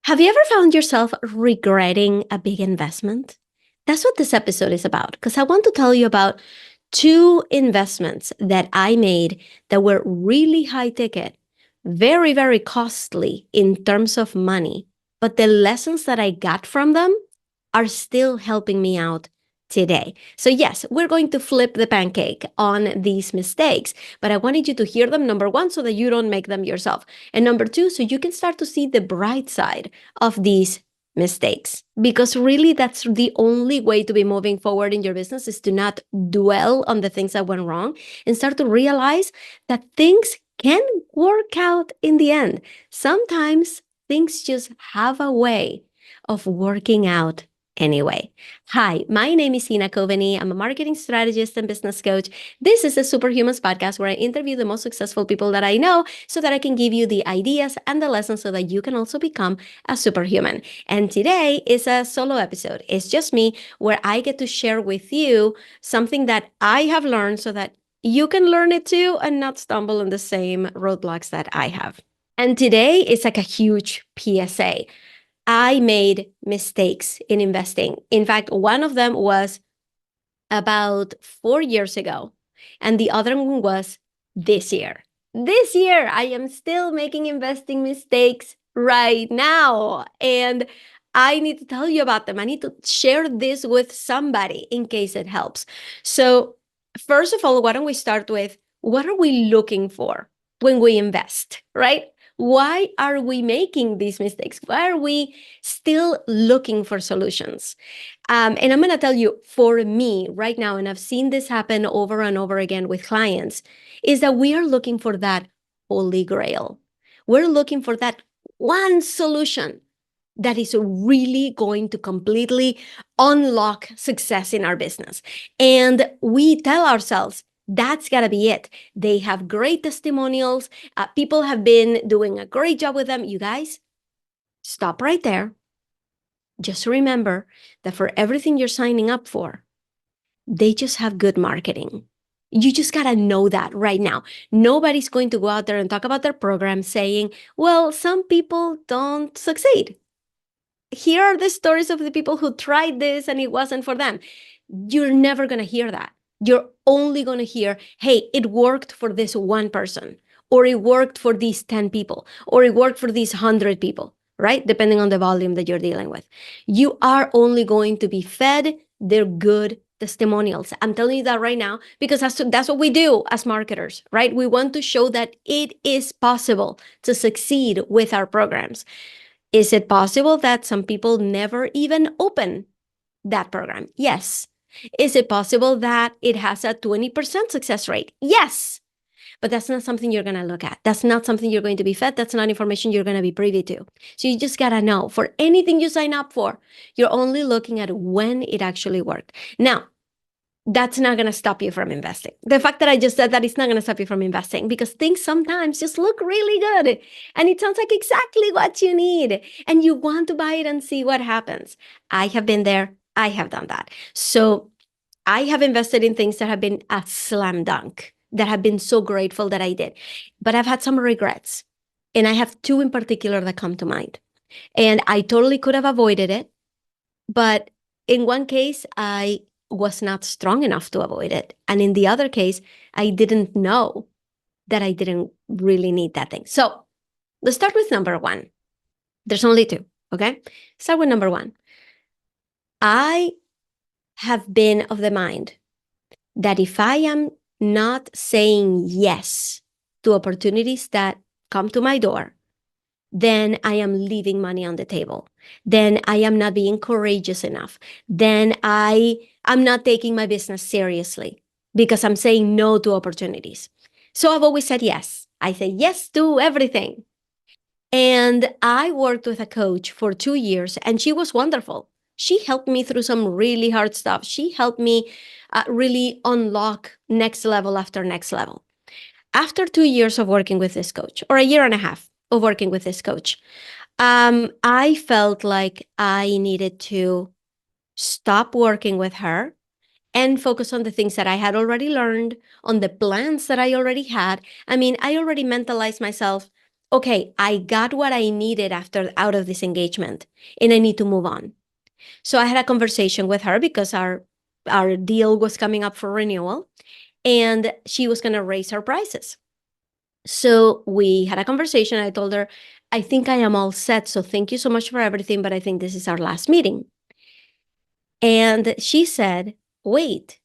Have you ever found yourself regretting a big investment? That's what this episode is about, because I want to tell you about two investments that I made that were really high ticket, very, very costly in terms of money. But the lessons that I got from them are still helping me out today. So, yes, we're going to flip the pancake on these mistakes, but I wanted you to hear them, number one, so that you don't make them yourself. And number two, so you can start to see the bright side of these mistakes. Because really, that's the only way to be moving forward in your business is to not dwell on the things that went wrong and start to realize that things can work out in the end. Sometimes things just have a way of working out anyway. Hi, my name is Coveney. I'm a marketing strategist and business coach. This is the Superhumans podcast where I interview the most successful people that I know so that I can give you the ideas and the lessons so that you can also become a superhuman. And today is a solo episode. It's just me where I get to share with you something that I have learned so that you can learn it too and not stumble on the same roadblocks that I have. And today is like a huge PSA. I made mistakes in investing. In fact, one of them was about 4 years ago, and the other one was this year. This year, I am still making investing mistakes right now. And I need to tell you about them. I need to share this with somebody in case it helps. So, first of all, why don't we start with what are we looking for when we invest, right? Why are we making these mistakes? Why are we still looking for solutions? And I'm going to tell you, for me right now, and I've seen this happen over and over again with clients, is that we are looking for that holy grail. We're looking for that one solution that is really going to completely unlock success in our business. And we tell ourselves, that's got to be it. They have great testimonials. People have been doing a great job with them. You guys, stop right there. Just remember that for everything you're signing up for, they just have good marketing. You just got to know that right now. Nobody's going to go out there and talk about their program saying, well, some people don't succeed. Here are the stories of the people who tried this and it wasn't for them. You're never going to hear that. You're only going to hear, hey, it worked for this one person, or it worked for these 10 people, or it worked for these 100 people, right? Depending on the volume that you're dealing with. You are only going to be fed their good testimonials. I'm telling you that right now because that's what we do as marketers, right? We want to show that it is possible to succeed with our programs. Is it possible that some people never even open that program? Yes. Is it possible that it has a 20% success rate? Yes. But that's not something you're going to look at. That's not something you're going to be fed. That's not information you're going to be privy to. So you just got to know for anything you sign up for, you're only looking at when it actually worked. Now, that's not going to stop you from investing. The fact that I just said that it's not going to stop you from investing because things sometimes just look really good and it sounds like exactly what you need and you want to buy it and see what happens. I have been there. I have done that. So I have invested in things that have been a slam dunk, that have been so grateful that I did. But I've had some regrets. And I have two in particular that come to mind. And I totally could have avoided it. But in one case, I was not strong enough to avoid it. And in the other case, I didn't know that I didn't really need that thing. So let's start with number one. There's only two, okay? Start with number one. I have been of the mind that if I am not saying yes to opportunities that come to my door, then I am leaving money on the table. Then I am not being courageous enough. Then I am not taking my business seriously because I'm saying no to opportunities. So I've always said yes. I say yes to everything. And I worked with a coach for 2 years and she was wonderful. She helped me through some really hard stuff. She helped me really unlock next level after next level. After 2 years of working with this coach, or a year and a half of working with this coach, I felt like I needed to stop working with her and focus on the things that I had already learned, on the plans that I already had. I mean, I already mentalized myself, okay, I got what I needed out of this engagement and I need to move on. So I had a conversation with her because our deal was coming up for renewal and she was going to raise her prices. So we had a conversation. I told her, I think I am all set. So thank you so much for everything, but I think this is our last meeting. And she said, wait,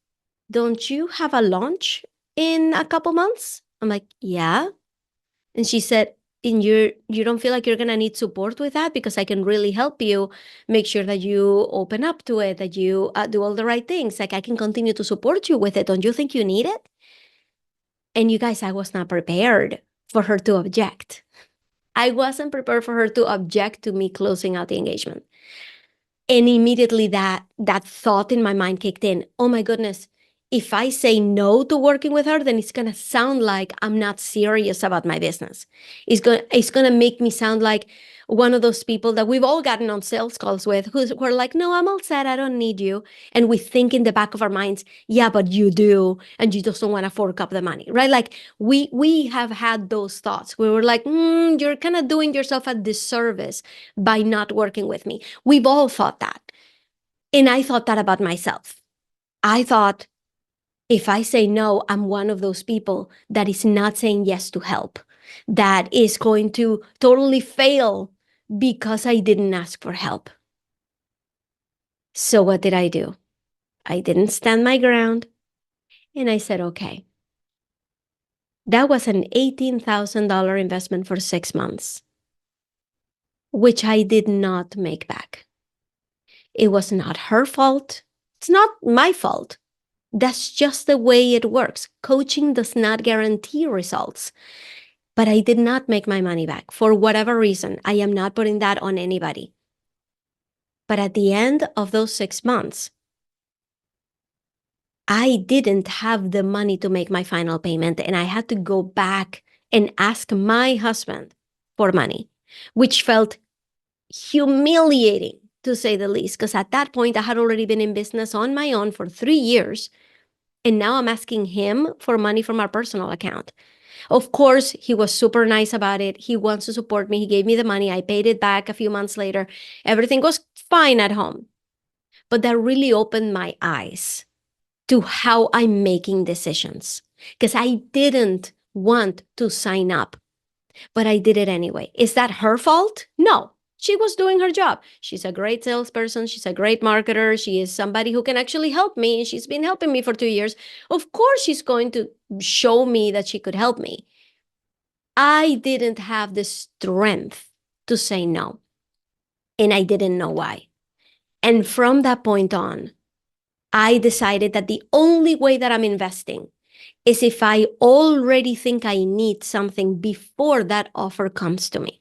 don't you have a launch in a couple months? I'm like, yeah. And she said, and you don't feel like you're gonna need support with that, because I can really help you make sure that you open up to it, that you do all the right things. Like, I can continue to support you with it. Don't you think you need it? And you guys, I was not prepared for her to object. I wasn't prepared for her to object to me closing out the engagement. And immediately that thought in my mind kicked in. Oh my goodness, if I say no to working with her, then it's going to sound like I'm not serious about my business. It's going to make me sound like one of those people that we've all gotten on sales calls with, who are like, no, I'm all set, I don't need you. And we think in the back of our minds, yeah, but you do, and you just don't want to fork up the money, right? Like, we have had those thoughts. We were like, you're kind of doing yourself a disservice by not working with me. We've all thought that. And I thought that about myself. I thought, if I say no, I'm one of those people that is not saying yes to help, that is going to totally fail because I didn't ask for help. So what did I do? I didn't stand my ground. And I said, okay. That was an $18,000 investment for 6 months, which I did not make back. It was not her fault. It's not my fault. That's just the way it works. Coaching does not guarantee results. But I did not make my money back for whatever reason. I am not putting that on anybody. But at the end of those 6 months, I didn't have the money to make my final payment, and I had to go back and ask my husband for money, which felt humiliating, to say the least, because at that point I had already been in business on my own for 3 years, and now I'm asking him for money from our personal account. Of course, he was super nice about it. He wants to support me. He gave me the money. I paid it back a few months later. Everything was fine at home. But that really opened my eyes to how I'm making decisions, because I didn't want to sign up, but I did it anyway. Is that her fault? No. She was doing her job. She's a great salesperson. She's a great marketer. She is somebody who can actually help me. She's been helping me for 2 years. Of course, she's going to show me that she could help me. I didn't have the strength to say no, and I didn't know why. And from that point on, I decided that the only way that I'm investing is if I already think I need something before that offer comes to me.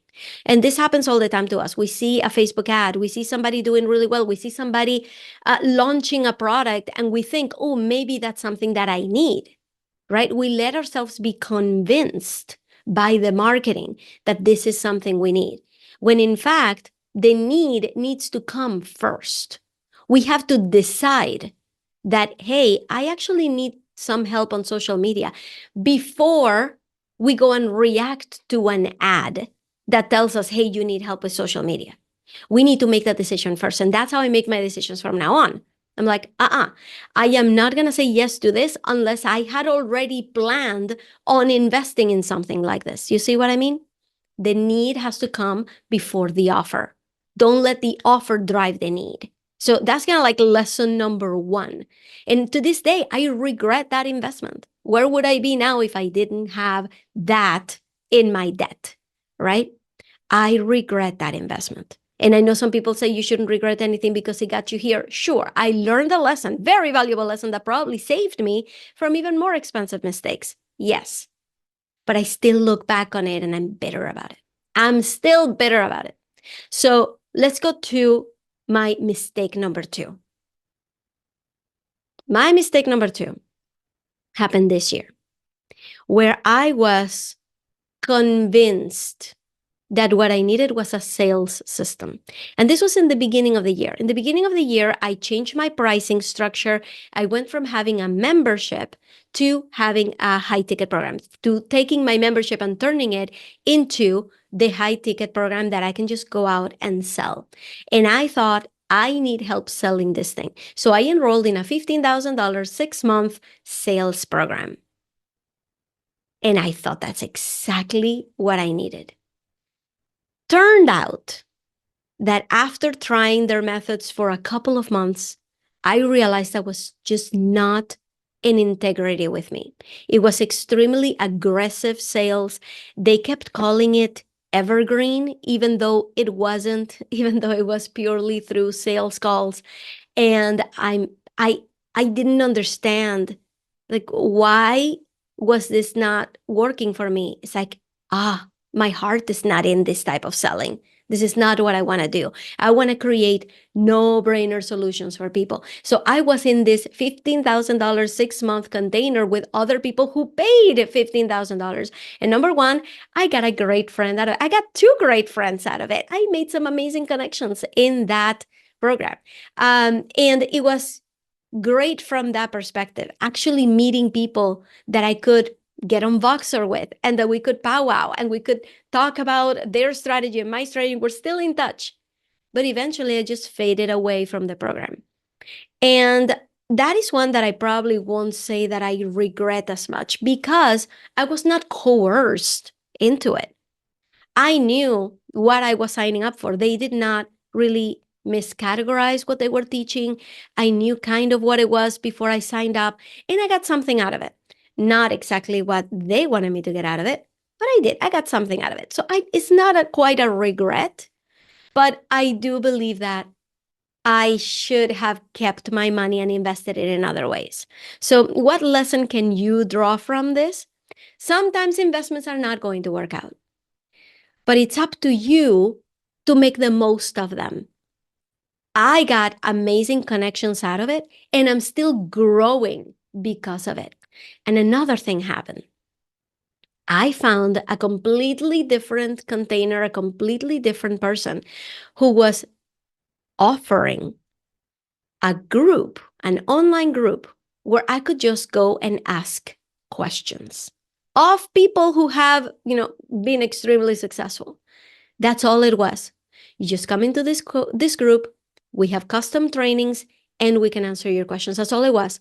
And this happens all the time to us. We see a Facebook ad, we see somebody doing really well, we see somebody launching a product, and we think, oh, maybe that's something that I need, right? We let ourselves be convinced by the marketing that this is something we need, when in fact, the need needs to come first. We have to decide that, hey, I actually need some help on social media before we go and react to an ad that tells us, hey, you need help with social media. We need to make that decision first. And that's how I make my decisions from now on. I'm like, I am not going to say yes to this unless I had already planned on investing in something like this. You see what I mean? The need has to come before the offer. Don't let the offer drive the need. So that's kind of like lesson number 1. And to this day, I regret that investment. Where would I be now if I didn't have that in my debt, right? I regret that investment. And I know some people say you shouldn't regret anything because it got you here. Sure, I learned a lesson, very valuable lesson that probably saved me from even more expensive mistakes. Yes, but I still look back on it and I'm bitter about it. I'm still bitter about it. So let's go to my mistake number 2. My mistake number 2 happened this year, where I was convinced that what I needed was a sales system. And this was in the beginning of the year. In the beginning of the year, I changed my pricing structure. I went from having a membership to having a high ticket program, to taking my membership and turning it into the high ticket program that I can just go out and sell. And I thought, I need help selling this thing. So I enrolled in a $15,000 6-month sales program. And I thought that's exactly what I needed. Turned out that after trying their methods for a couple of months, I realized that was just not in integrity with me. It was extremely aggressive sales. They kept calling it evergreen, even though it wasn't, even though it was purely through sales calls. And I didn't understand, like, why was this not working for me? It's like, my heart is not in this type of selling. This is not what I want to do. I want to create no-brainer solutions for people. So I was in this $15,000 6-month container with other people who paid $15,000. And number one, I got a great friend out of it. I got two great friends out of it. I made some amazing connections in that program. And it was great from that perspective, actually meeting people that I could get on Voxer with, and that we could powwow and we could talk about their strategy and my strategy. We're still in touch. But eventually I just faded away from the program. And that is one that I probably won't say that I regret as much, because I was not coerced into it. I knew what I was signing up for. They did not really miscategorize what they were teaching. I knew kind of what it was before I signed up, and I got something out of it. Not exactly what they wanted me to get out of it, but I did. I got something out of it. So it's not quite a regret, but I do believe that I should have kept my money and invested it in other ways. So what lesson can you draw from this? Sometimes investments are not going to work out, but it's up to you to make the most of them. I got amazing connections out of it, and I'm still growing because of it. And another thing happened. I found a completely different container, a completely different person who was offering a group, an online group, where I could just go and ask questions of people who have, been extremely successful. That's all it was. You just come into this group, we have custom trainings, and we can answer your questions. That's all it was.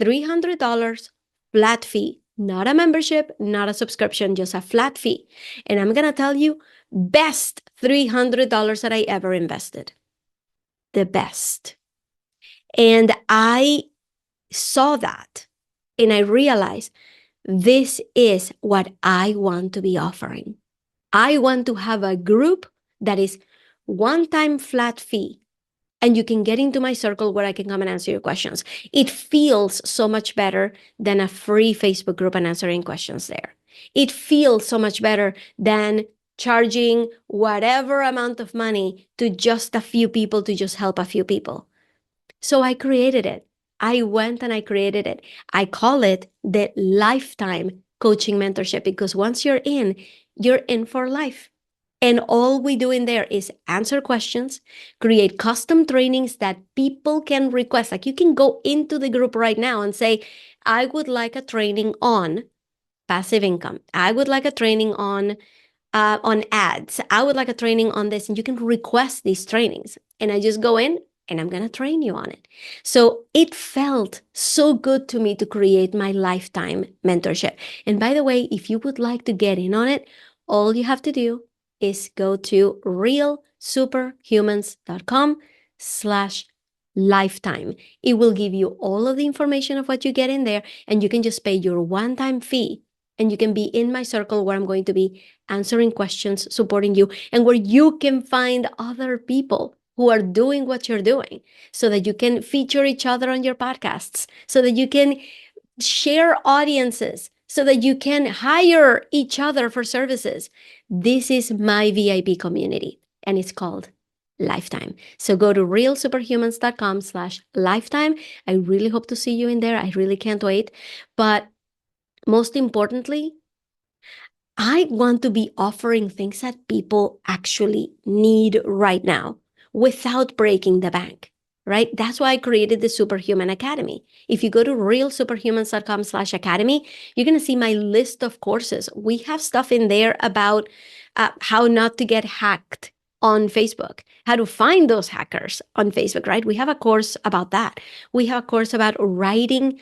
$300 flat fee, not a membership, not a subscription, just a flat fee. And I'm going to tell you, best $300 that I ever invested. The best. And I saw that, and I realized this is what I want to be offering. I want to have a group that is one-time flat fee, and you can get into my circle where I can come and answer your questions. It feels so much better than a free Facebook group and answering questions there. It feels so much better than charging whatever amount of money to just a few people to just help a few people. So I created it. I went and I created it. I call it the lifetime coaching mentorship, because once you're in for life. And all we do in there is answer questions, create custom trainings that people can request. Like, you can go into the group right now and say, I would like a training on passive income. I would like a training on ads. I would like a training on this. And you can request these trainings. And I just go in and I'm going to train you on it. So it felt so good to me to create my lifetime mentorship. And by the way, if you would like to get in on it, all you have to do is go to realsuperhumans.com/lifetime. It will give you all of the information of what you get in there, and you can just pay your one-time fee, and you can be in my circle where I'm going to be answering questions, supporting you, and where you can find other people who are doing what you're doing, so that you can feature each other on your podcasts, so that you can share audiences, so that you can hire each other for services. This is my VIP community, and it's called Lifetime. So go to realsuperhumans.com/lifetime. I really hope to see you in there. I really can't wait. But most importantly, I want to be offering things that people actually need right now without breaking the bank, right? That's why I created the Superhuman Academy. If you go to realsuperhumans.com/academy, you're going to see my list of courses. We have stuff in there about how not to get hacked on Facebook, how to find those hackers on Facebook, right? We have a course about that. We have a course about writing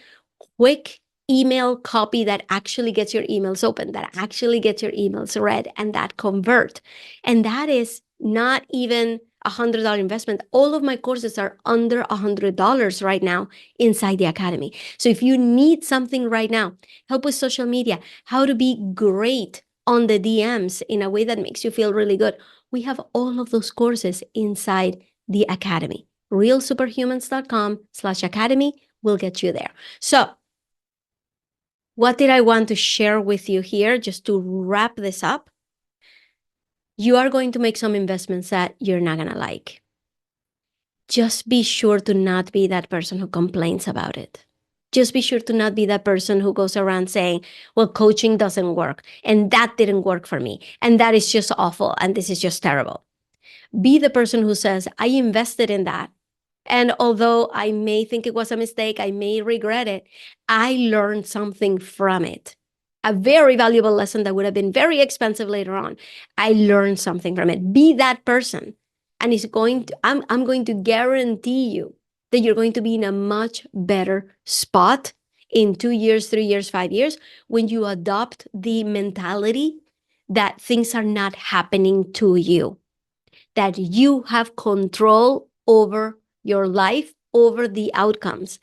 quick email copy that actually gets your emails open, that actually gets your emails read, and that convert. And that is not even $100 investment. All of my courses are under $100 right now inside the academy. So if you need something right now, help with social media, how to be great on the DMs in a way that makes you feel really good, we have all of those courses inside the academy. realsuperhumans.com/academy will get you there. So what did I want to share with you here just to wrap this up? You are going to make some investments that you're not going to like. Just be sure to not be that person who complains about it. Just be sure to not be that person who goes around saying, well, coaching doesn't work, and that didn't work for me, and that is just awful, and this is just terrible. Be the person who says, I invested in that. And although I may think it was a mistake, I may regret it, I learned something from it. A very valuable lesson that would have been very expensive later on. I learned something from it. Be that person. And I'm going to guarantee you that you're going to be in a much better spot in 2 years, 3 years, 5 years, when you adopt the mentality that things are not happening to you, that you have control over your life, over the outcomes,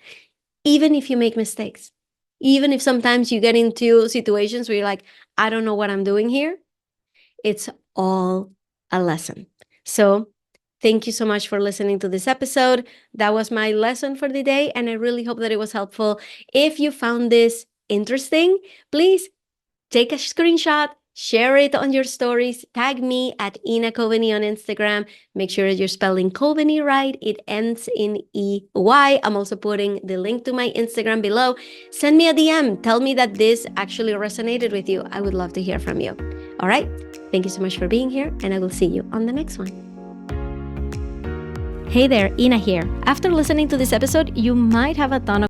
even if you make mistakes, even if sometimes you get into situations where you're like, I don't know what I'm doing here. It's all a lesson. So thank you so much for listening to this episode. That was my lesson for the day, and I really hope that it was helpful. If you found this interesting, please take a screenshot, share it on your stories, tag me at Ina Coveney on Instagram. Make sure you're spelling Coveney right. It ends in EY. I'm also putting the link to my Instagram below. Send me a DM. Tell me that this actually resonated with you. I would love to hear from you. All right. Thank you so much for being here, and I will see you on the next one. Hey there, Ina here. After listening to this episode, you might have a ton of